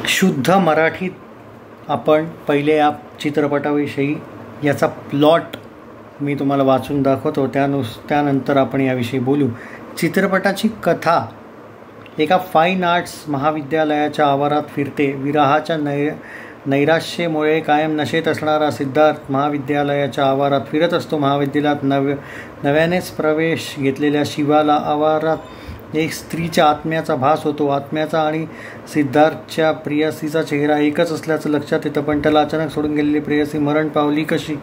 शुद्ध मराठीत आपण पहिले या चित्रपटाविषयी याचा प्लॉट मी तुम्हाला वाचून दाखवतो, त्यानंतर आपण याविषयी बोलू. चित्रपटाची कथा एका फाईन आर्ट्स महाविद्यालयाच्या आवारात फिरते. विरहाच्या नैराश्यामुळे कायम नशेत असणारा सिद्धार्थ महाविद्यालयाच्या आवारात फिरत असतो. महाविद्यालयात नव्यानेच प्रवेश घेतलेल्या शिवाला आवारात एक स्त्रीच्या आत्म्याचा भास होतो. आत्म्याचा आणि सिद्धार्थच्या प्रेयसीचा चेहरा एकच असल्याचं लक्षात येतं, पण त्याला अचानक सोडून गेलेली प्रेयसी मरण पावली कशी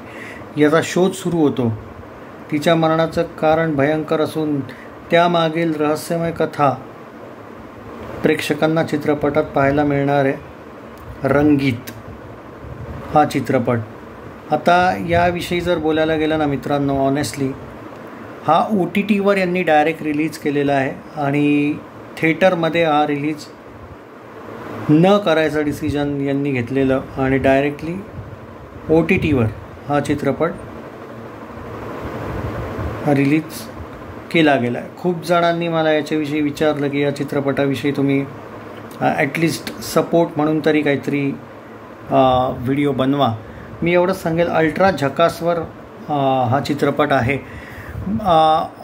याचा शोध सुरू होतो. तिच्या मरणाचं कारण भयंकर असून त्यामागील रहस्यमय कथा प्रेक्षकांना चित्रपटात पाहायला मिळणार आहे. रंगीत हा चित्रपट. आता याविषयी जर बोलायला गेलं ना मित्रांनो, ऑनेस्टली हा OTTवर यांनी डायरेक्ट रिलीज केलेला आहे आणि थिएटरमध्ये हा रिलीज न करायचं डिसिजन यांनी घेतलेलं आणि डायरेक्टली OTTवर हा चित्रपट रिलीज केला गेला आहे. खूप जणांनी मला याच्याविषयी विचारलं की या चित्रपटाविषयी तुम्ही ॲटलिस्ट सपोर्ट म्हणून तरी काहीतरी व्हिडिओ बनवा. मी एवढंच सांगेल, अल्ट्रा झकासवर हा चित्रपट आहे.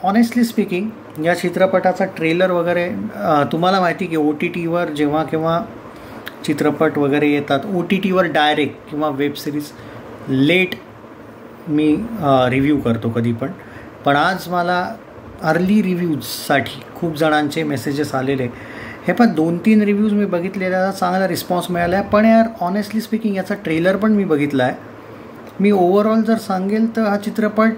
ऑनेस्टली स्पीकिंग या चित्रपटाचा ट्रेलर वगैरे तुम्हाला माहिती की OTTवर जेव्हा केव्हा चित्रपट वगैरे येतात OTTवर डायरेक्ट किंवा वेबसिरीज लेट मी रिव्ह्यू करतो कधी पण आज मला अर्ली रिव्ह्यूजसाठी खूप जणांचे मेसेजेस आलेले. हे पण 2-3 रिव्ह्यूज मी बघितलेला, चांगला रिस्पॉन्स मिळाला आहे. पण यार ऑनेस्टली स्पीकिंग याचा ट्रेलर पण मी बघितला आहे. मी ओव्हरऑल जर सांगेल तर हा चित्रपट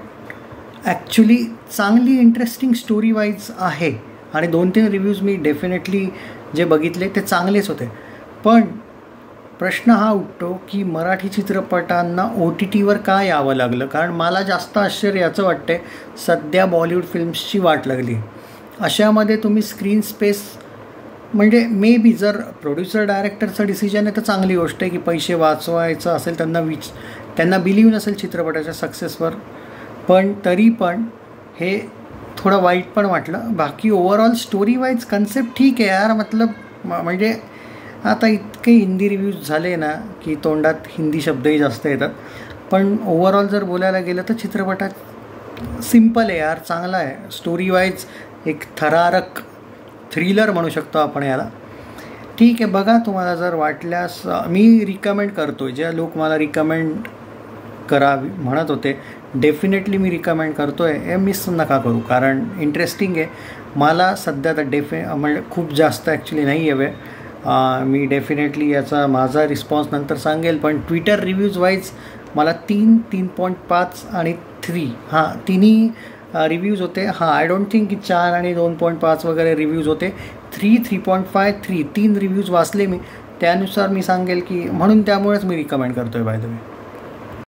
ॲक्च्युली चांगली इंटरेस्टिंग स्टोरी वाईज आहे आणि 2-3 रिव्ह्यूज मी डेफिनेटली जे बघितले ते चांगलेच होते. पण प्रश्न हा उठतो की मराठी चित्रपटांना OTTवर का यावं लागलं. कारण मला जास्त आश्चर्य याचं वाटते, सध्या बॉलिवूड फिल्म्सची वाट लागली. अशामध्ये तुम्ही स्क्रीन स्पेस म्हणजे मे बी जर प्रोड्युसर डायरेक्टरचं डिसिजन आहे तर चांगली गोष्ट आहे की पैसे वाचवायचं असेल, त्यांना बिलीव्ह नसेल चित्रपटाच्या सक्सेसवर, पण तरी पण हे थोडं वाईट पण वाटलं. बाकी ओव्हरऑल स्टोरी वाईज कन्सेप्ट ठीक आहे यार. म्हणजे आता इतके हिंदी रिव्ह्यूज झाले ना की तोंडात हिंदी शब्दही जास्त येतात. पण ओव्हरऑल जर बोलायला गेलं तर चित्रपटात सिम्पल आहे यार, चांगला आहे. स्टोरी वाईज एक थरारक थ्रिलर म्हणू शकतो आपण याला. ठीक आहे, बघा. तुम्हाला जर वाटल्यास मी रिकमेंड करतो. जे लोक मला रिकमेंड करावी म्हणत होते, डेफिनेटली मी रिकमेंड करतो आहे. हे मिस नका करू कारण इंटरेस्टिंग आहे. मला सध्या तर म्हणजे खूप जास्त ॲक्च्युली नाही आहे वेळ. मी डेफिनेटली याचा माझा रिस्पॉन्स नंतर सांगेल. पण ट्विटर रिव्ह्यूज वाईज मला 3, 3.5 आणि 3 तिन्ही रिव्ह्यूज होते. आय डोंट थिंक की 4 आणि 2.5 वगैरे रिव्ह्यूज होते. 3, 3.5, 3 रिव्ह्यूज वाचले मी. त्यानुसार मी सांगेल की म्हणून त्यामुळेच मी रिकमेंड करतो आहे बाय द वे.